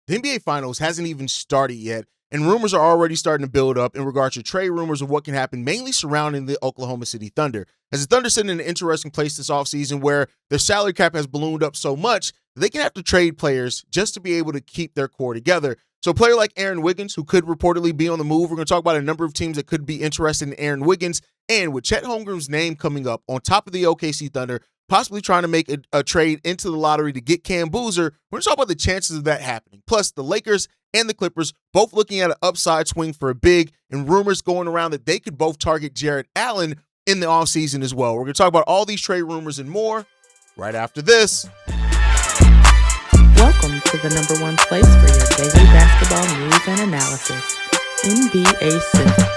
The NBA Finals hasn't even started yet, and rumors are already starting to build up in regards to trade rumors of what can happen, mainly surrounding the Oklahoma City Thunder. As the Thunder sit in an interesting place this offseason where their salary cap has ballooned up so much, they can have to trade players just to be able to keep their core together. So a player like Aaron Wiggins, who could reportedly be on the move, we're going to talk about a number of teams that could be interested in Aaron Wiggins, and with Chet Holmgren's name coming up on top of the OKC Thunder, possibly trying to make a trade into the lottery to get Cam Boozer, we're going to talk about the chances of that happening. Plus, the Lakers and the Clippers both looking at an upside swing for a big, and rumors going around that they could both target Jarrett Allen in the offseason as well. We're going to talk about all these trade rumors and more right after this. Welcome to the number one place for your daily basketball news and analysis, NBA Central.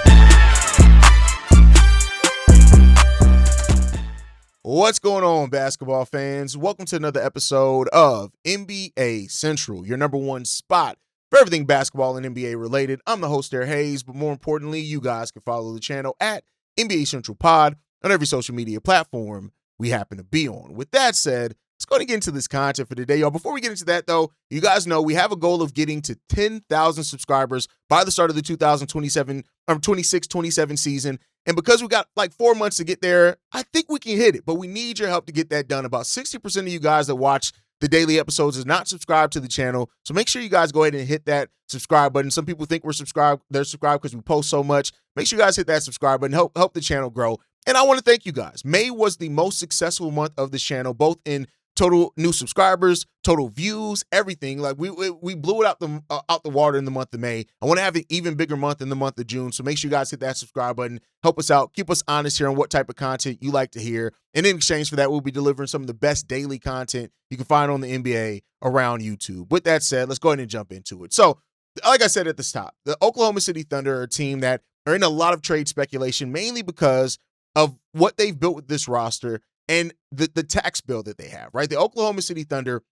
What's going on, basketball fans? Welcome to another episode of NBA Central, your number one spot for everything basketball and NBA related. I'm the host there, Haize, but more importantly, you guys can follow the channel at NBA Central Pod on every social media platform we happen to be on. With that said, let's go and get into this content for today, y'all. Before we get into that, though, you guys know we have a goal of getting to 10,000 subscribers by the start of the 26-27 season. And because we got like 4 months to get there, I think we can hit it. But we need your help to get that done. About 60% of you guys that watch the daily episodes is not subscribed to the channel. So make sure you guys go ahead and hit that subscribe button. Some people think we're subscribed. They're subscribed because we post so much. Make sure you guys hit that subscribe button. Help the channel grow. And I want to thank you guys. May was the most successful month of this channel, both in total new subscribers, total views, everything. Like we blew it out the water in the month of May. I want to have an even bigger month in the month of June. So make sure you guys hit that subscribe button. Help us out. Keep us honest here on what type of content you like to hear. And in exchange for that, we'll be delivering some of the best daily content you can find on the NBA around YouTube. With that said, let's go ahead and jump into it. So, like I said at the top, the Oklahoma City Thunder are a team that are in a lot of trade speculation, mainly because of what they've built with this roster and the tax bill that they have, right? The Oklahoma City Thunder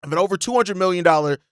have an over $200 million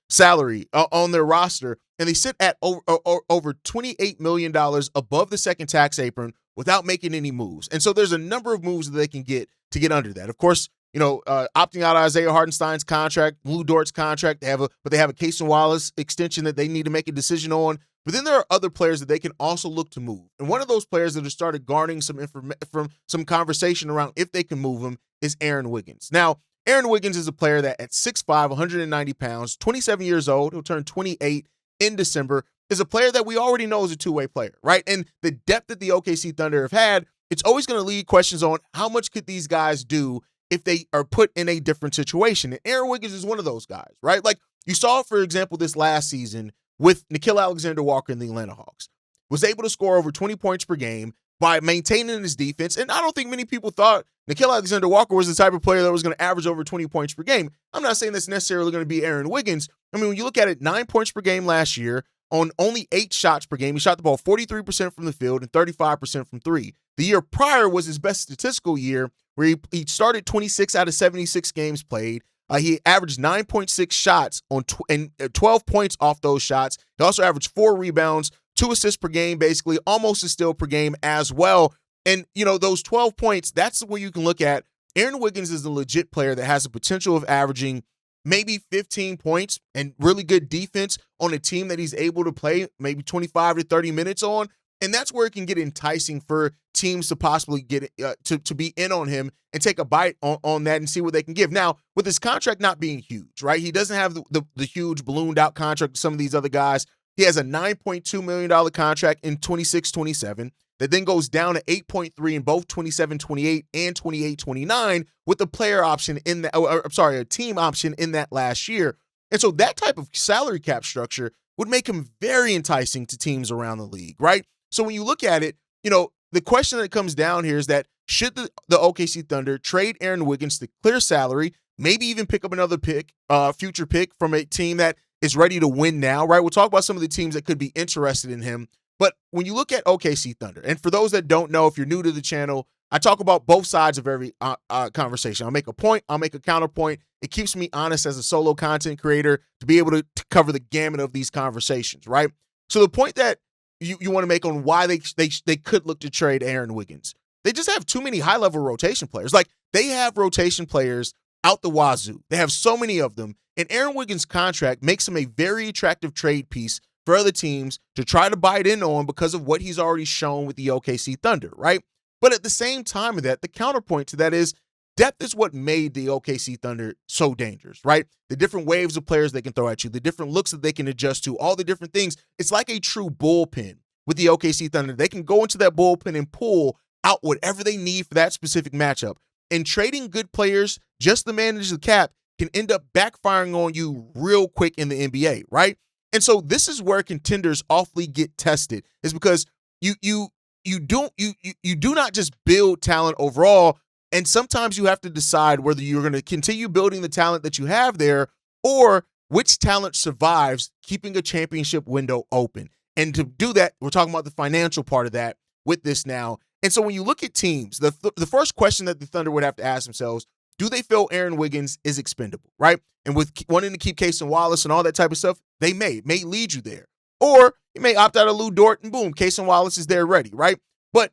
salary on their roster, and they sit at over $28 million above the second tax apron without making any moves. And so there's a number of moves that they can get to get under that. Of course, opting out of Isaiah Hartenstein's contract, Lou Dort's contract, they have a Cason Wallace extension that they need to make a decision on. But then there are other players that they can also look to move. And one of those players that have started garnering some from some conversation around if they can move him is Aaron Wiggins. Now, Aaron Wiggins is a player that at 6'5", 190 pounds, 27 years old, he'll turn 28 in December, is a player that we already know is a two-way player, right? And the depth that the OKC Thunder have had, it's always going to lead questions on how much could these guys do if they are put in a different situation. And Aaron Wiggins is one of those guys, right? Like you saw, for example, this last season with Nickeil Alexander-Walker in the Atlanta Hawks, was able to score over 20 points per game by maintaining his defense. And I don't think many people thought Nickeil Alexander-Walker was the type of player that was going to average over 20 points per game. I'm not saying that's necessarily going to be Aaron Wiggins. I mean, when you look at it, 9 points per game last year on only 8 shots per game. He shot the ball 43% from the field and 35% from three. The year prior was his best statistical year, where he started 26 out of 76 games played. He averaged 9.6 shots and 12 points off those shots. He also averaged 4 rebounds, 2 assists per game, basically almost a steal per game as well. And, those 12 points, that's where you can look at. Aaron Wiggins is a legit player that has the potential of averaging maybe 15 points and really good defense on a team that he's able to play maybe 25 to 30 minutes on. And that's where it can get enticing for teams to possibly get to be in on him and take a bite on that and see what they can give. Now, with his contract not being huge, right? He doesn't have the huge ballooned out contract some of these other guys. He has a $9.2 million contract in 26-27 that then goes down to 8.3 in both 27-28 and 28-29 with a player option in that, a team option in that last year. And so that type of salary cap structure would make him very enticing to teams around the league, right? So when you look at it, the question that comes down here is that should the OKC Thunder trade Aaron Wiggins to clear salary, maybe even pick up another future pick from a team that is ready to win now, right? We'll talk about some of the teams that could be interested in him. But when you look at OKC Thunder, and for those that don't know, if you're new to the channel, I talk about both sides of every conversation. I'll make a point, I'll make a counterpoint. It keeps me honest as a solo content creator to be able to cover the gamut of these conversations, right? So the point that you want to make on why they could look to trade Aaron Wiggins, they just have too many high-level rotation players. Like, they have rotation players out the wazoo. They have so many of them. And Aaron Wiggins' contract makes him a very attractive trade piece for other teams to try to bite in on because of what he's already shown with the OKC Thunder, right? But at the same time of that, the counterpoint to that is depth is what made the OKC Thunder so dangerous, right? The different waves of players they can throw at you, the different looks that they can adjust to, all the different things. It's like a true bullpen with the OKC Thunder. They can go into that bullpen and pull out whatever they need for that specific matchup. And trading good players just to manage the cap can end up backfiring on you real quick in the NBA, right? And so this is where contenders awfully get tested, is because you do not just build talent overall, and sometimes you have to decide whether you're going to continue building the talent that you have there or which talent survives keeping a championship window open. And to do that, we're talking about the financial part of that with this now. And so when you look at teams, the first question that the Thunder would have to ask themselves, do they feel Aaron Wiggins is expendable, right? And with wanting to keep Case and Wallace and all that type of stuff, they may lead you there. Or you may opt out of Lou Dort and boom, Case and Wallace is there ready, right? But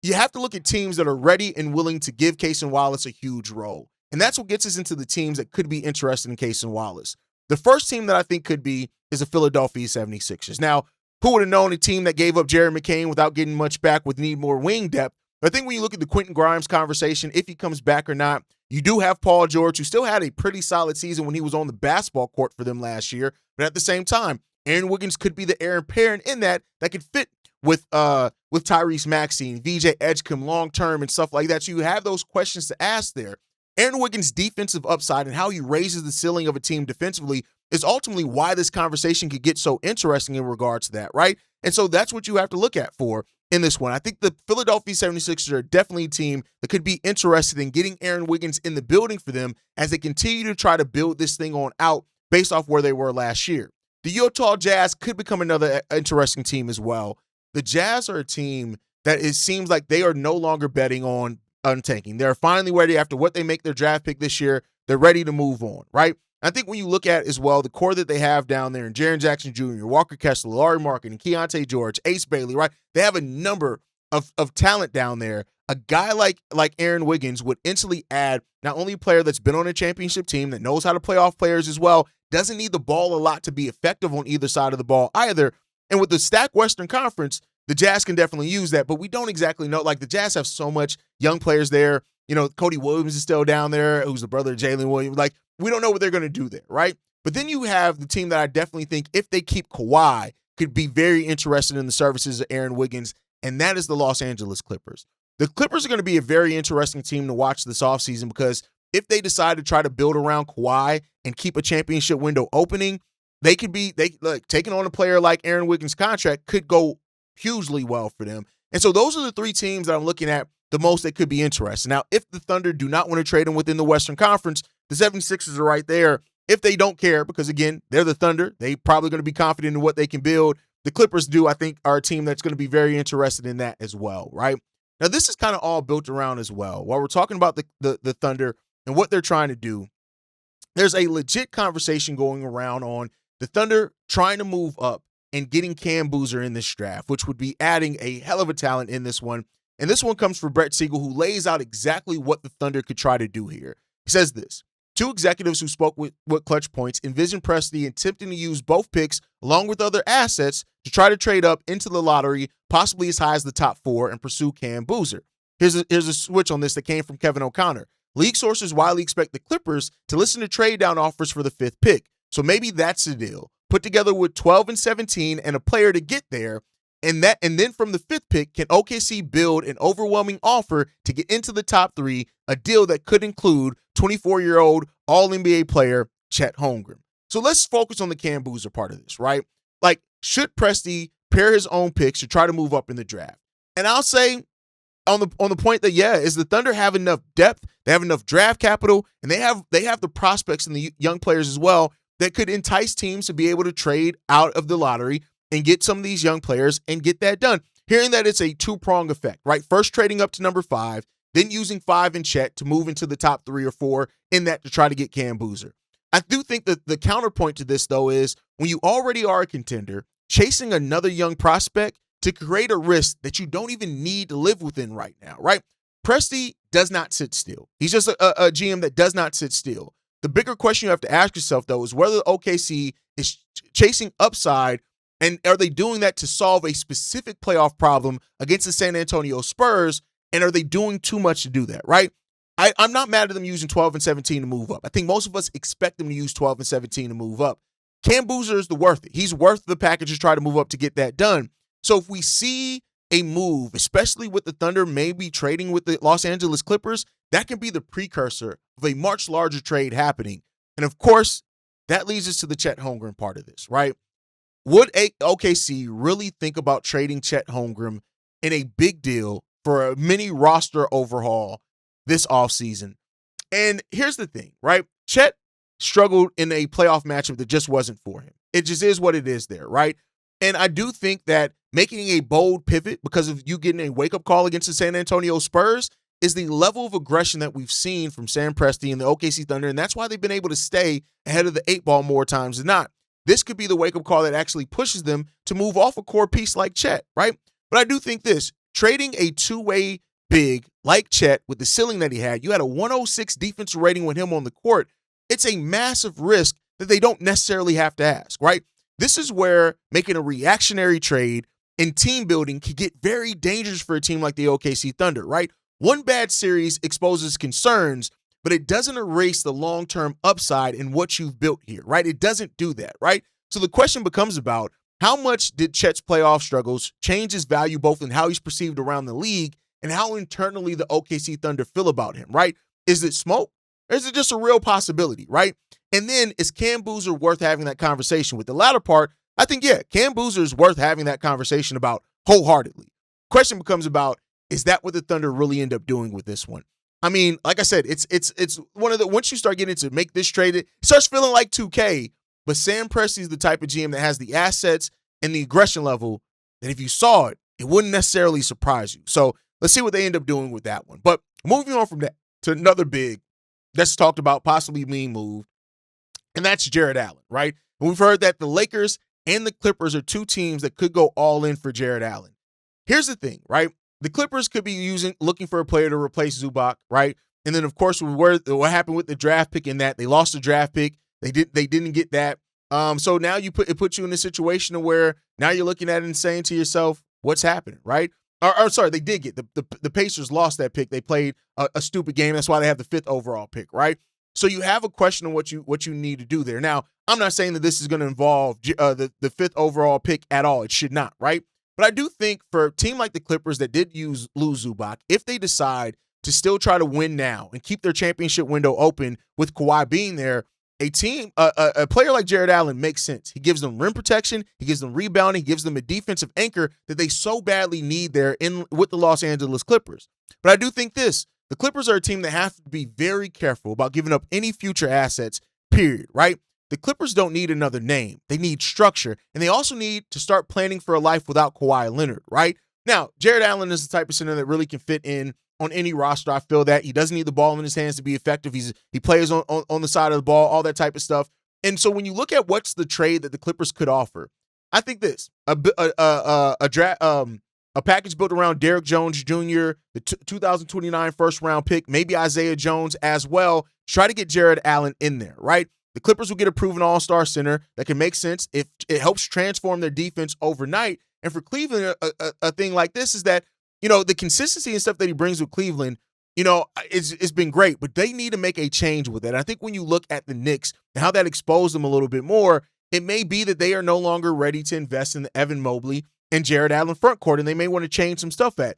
you have to look at teams that are ready and willing to give Case and Wallace a huge role. And that's what gets us into the teams that could be interested in Case and Wallace. The first team that I think could be is the Philadelphia 76ers. Now, who would have known a team that gave up Jared McCain without getting much back would need more wing depth? I think when you look at the Quentin Grimes conversation, if he comes back or not, you do have Paul George, who still had a pretty solid season when he was on the basketball court for them last year. But at the same time, Aaron Wiggins could be the heir apparent in that could fit with Tyrese Maxey and VJ Edgecombe long-term and stuff like that. So you have those questions to ask there. Aaron Wiggins' defensive upside and how he raises the ceiling of a team defensively is ultimately why this conversation could get so interesting in regards to that, right? And so that's what you have to look at for in this one. I think the Philadelphia 76ers are definitely a team that could be interested in getting Aaron Wiggins in the building for them as they continue to try to build this thing on out based off where they were last year. The Utah Jazz could become another interesting team as well. The Jazz are a team that it seems like they are no longer betting on tanking. They're finally ready after what they make their draft pick this year. They're ready to move on, right? I think when you look at as well, the core that they have down there, and Jaren Jackson Jr., Walker Kessler, Larry Markin, and Keontae George, Ace Bailey, right? They have a number of talent down there. A guy like Aaron Wiggins would instantly add not only a player that's been on a championship team that knows how to play off players as well, doesn't need the ball a lot to be effective on either side of the ball either. And with the stacked Western Conference, the Jazz can definitely use that, but we don't exactly know. Like, the Jazz have so much young players there. You know, Cody Williams is still down there, who's the brother of Jalen Williams. Like, we don't know what they're going to do there, right? But then you have the team that I definitely think, if they keep Kawhi, could be very interested in the services of Aaron Wiggins, and that is the Los Angeles Clippers. The Clippers are going to be a very interesting team to watch this offseason because if they decide to try to build around Kawhi and keep a championship window opening, taking on a player like Aaron Wiggins' contract could go hugely well for them. And so those are the three teams that I'm looking at the most that could be interesting. Now, if the Thunder do not want to trade him within the Western Conference, the 76ers are right there. If they don't care, because again, they're the Thunder, they probably going to be confident in what they can build. The Clippers I think, are a team that's going to be very interested in that as well, right? Now, this is kind of all built around as well. While we're talking about the Thunder and what they're trying to do, there's a legit conversation going around on the Thunder trying to move up and getting Cam Boozer in this draft, which would be adding a hell of a talent in this one. And this one comes from Brett Siegel, who lays out exactly what the Thunder could try to do here. He says this: two executives who spoke with Clutch Points envisioned Presti attempting to use both picks along with other assets to try to trade up into the lottery, possibly as high as the top 4, and pursue Cam Boozer. Here's a switch on this that came from Kevin O'Connor. League sources widely expect the Clippers to listen to trade down offers for the 5th pick. So maybe that's the deal. Put together with 12 and 17 and a player to get there. And then from the 5th pick, can OKC build an overwhelming offer to get into the top 3, a deal that could include 24-year-old All-NBA player Chet Holmgren. So let's focus on the Cam Boozer part of this, right? Like, should Presti pair his own picks to try to move up in the draft? And I'll say on the point that, is the Thunder have enough depth, they have enough draft capital, and they have the prospects and the young players as well that could entice teams to be able to trade out of the lottery and get some of these young players and get that done. Hearing that it's a two-prong effect, right? First trading up to number 5, then using 5 in Chet to move into the top 3 or 4 in that to try to get Cam Boozer. I do think that the counterpoint to this, though, is when you already are a contender, chasing another young prospect to create a risk that you don't even need to live within right now, right? Presti does not sit still. He's just a GM that does not sit still. The bigger question you have to ask yourself, though, is whether OKC is chasing upside, and are they doing that to solve a specific playoff problem against the San Antonio Spurs, and are they doing too much to do that, right? I'm not mad at them using 12 and 17 to move up. I think most of us expect them to use 12 and 17 to move up. Cam Boozer is worth it. He's worth the package to try to move up to get that done. So if we see a move, especially with the Thunder maybe trading with the Los Angeles Clippers, that can be the precursor of a much larger trade happening. And of course, that leads us to the Chet Holmgren part of this, right? Would OKC really think about trading Chet Holmgren in a big deal for a mini roster overhaul this offseason? And here's the thing, right? Chet struggled in a playoff matchup that just wasn't for him. It just is what it is there, right? And I do think that making a bold pivot because of you getting a wake-up call against the San Antonio Spurs is the level of aggression that we've seen from Sam Presti and the OKC Thunder, and that's why they've been able to stay ahead of the 8-ball more times than not. This could be the wake-up call that actually pushes them to move off a core piece like Chet, right? But I do think this, trading a two-way big like Chet with the ceiling that he had, you had a 106 defensive rating with him on the court, it's a massive risk that they don't necessarily have to ask, right? This is where making a reactionary trade and team building can get very dangerous for a team like the OKC Thunder, right? One bad series exposes concerns, but it doesn't erase the long-term upside in what you've built here, right? It doesn't do that, right? So the question becomes about how much did Chet's playoff struggles change his value both in how he's perceived around the league and how internally the OKC Thunder feel about him, right? Is it smoke? Or is it just a real possibility, right? And then is Cam Boozer worth having that conversation with? The latter part, I think, yeah, Cam Boozer is worth having that conversation about wholeheartedly. Question becomes about, is that what the Thunder really end up doing with this one? I mean, like I said, it's one of the, once you start getting to make this trade, it starts feeling like 2K, but Sam Presti is the type of GM that has the assets and the aggression level that if you saw it, it wouldn't necessarily surprise you. So let's see what they end up doing with that one. But moving on from that to another big that's talked about possibly being moved, and that's Jarrett Allen, right? And we've heard that the Lakers and the Clippers are two teams that could go all in for Jarrett Allen. Here's the thing, right? The Clippers could be looking for a player to replace Zubac, right? And then, of course, what happened with the draft pick in that they lost the draft pick. They didn't get that. So now it puts you in a situation where now you're looking at it and saying to yourself, what's happening, right? Sorry, they did get the Pacers lost that pick. They played a stupid game. That's why they have the 5th overall pick, right? So you have a question on what you need to do there. Now, I'm not saying that this is going to involve the 5th overall pick at all. It should not, right? But I do think for a team like the Clippers that did lose Zubac, if they decide to still try to win now and keep their championship window open with Kawhi being there, a player like Jarrett Allen makes sense. He gives them rim protection, he gives them rebounding, he gives them a defensive anchor that they so badly need there with the Los Angeles Clippers. But I do think this, the Clippers are a team that have to be very careful about giving up any future assets, period, right? The Clippers don't need another name. They need structure, and they also need to start planning for a life without Kawhi Leonard, right? Now, Jarrett Allen is the type of center that really can fit in on any roster. I feel that. He doesn't need the ball in his hands to be effective. He plays on the side of the ball, all that type of stuff. And so when you look at what's the trade that the Clippers could offer, I think this, a package built around Derrick Jones Jr., the 2029 first-round pick, maybe Isaiah Jones as well. Try to get Jarrett Allen in there, right? The Clippers will get a proven all-star center that can make sense if it helps transform their defense overnight. And for Cleveland, a thing like this is that, the consistency and stuff that he brings with Cleveland, it's been great, but they need to make a change with it. And I think when you look at the Knicks and how that exposed them a little bit more, it may be that they are no longer ready to invest in the Evan Mobley and Jarrett Allen frontcourt, and they may want to change some stuff at.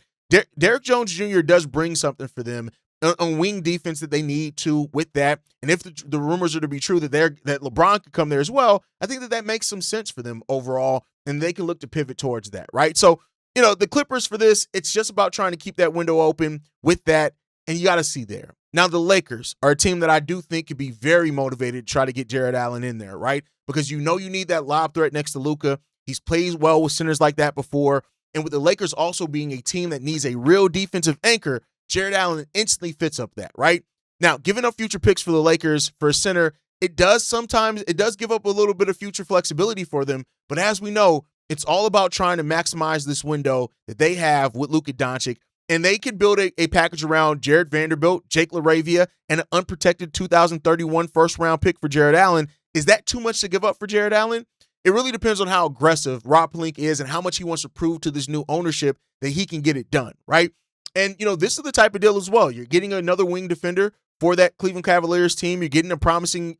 Derrick Jones Jr. does bring something for them on wing defense that they need to with that. And if the rumors are to be true that LeBron could come there as well, I think that makes some sense for them overall, and they can look to pivot towards that, right? So, the Clippers for this, it's just about trying to keep that window open with that, and you got to see there. Now, the Lakers are a team that I do think could be very motivated to try to get Jarrett Allen in there, right? Because you need that lob threat next to Luka. He's played well with centers like that before. And with the Lakers also being a team that needs a real defensive anchor, Jarrett Allen instantly fits up that, right? Now, giving up future picks for the Lakers for a center, it does give up a little bit of future flexibility for them. But as we know, it's all about trying to maximize this window that they have with Luka Doncic. and they could build a package around Jared Vanderbilt, Jake LaRavia, and an unprotected 2031 first-round pick for Jarrett Allen. Is that too much to give up for Jarrett Allen? It really depends on how aggressive Rob Pelinka is and how much he wants to prove to this new ownership that he can get it done, right? And, this is the type of deal as well. You're getting another wing defender for that Cleveland Cavaliers team. You're getting a promising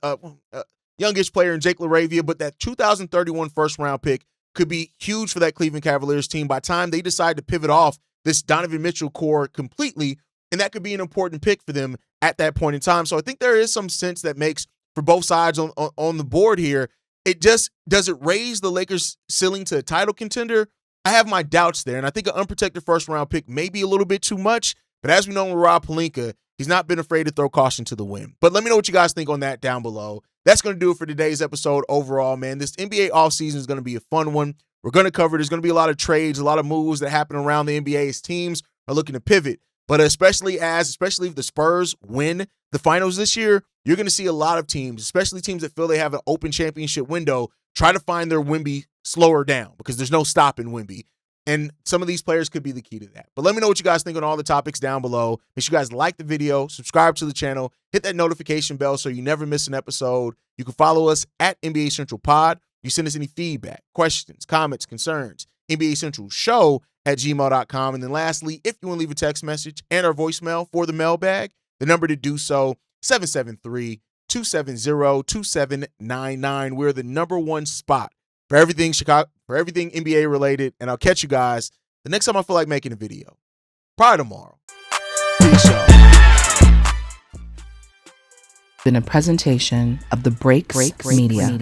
youngish player in Jake LaRavia, but that 2031 first-round pick could be huge for that Cleveland Cavaliers team by the time they decide to pivot off this Donovan Mitchell core completely, and that could be an important pick for them at that point in time. So I think there is some sense that makes for both sides on the board here. It just, does it raise the Lakers' ceiling to a title contender? I have my doubts there, and I think an unprotected first-round pick may be a little bit too much, but as we know with Rob Pelinka, he's not been afraid to throw caution to the wind. But let me know what you guys think on that down below. That's going to do it for today's episode overall, man. This NBA offseason is going to be a fun one. We're going to cover, there's going to be a lot of trades, a lot of moves that happen around the NBA as teams are looking to pivot. But especially if the Spurs win the finals this year, you're going to see a lot of teams, especially teams that feel they have an open championship window, try to find their Wemby slower down because there's no stopping Wemby. And some of these players could be the key to that. But let me know what you guys think on all the topics down below. Make sure you guys like the video, subscribe to the channel, hit that notification bell so you never miss an episode. You can follow us at NBA Central Pod. You send us any feedback, questions, comments, concerns, NBA Central Show at gmail.com. And then lastly, if you want to leave a text message and our voicemail for the mailbag, the number to do so, 773-270-2799. We're the number one spot for everything Chicago, for everything NBA related. And I'll catch you guys the next time I feel like making a video. Probably tomorrow. Peace, y'all. Been a presentation of the Breaks Media.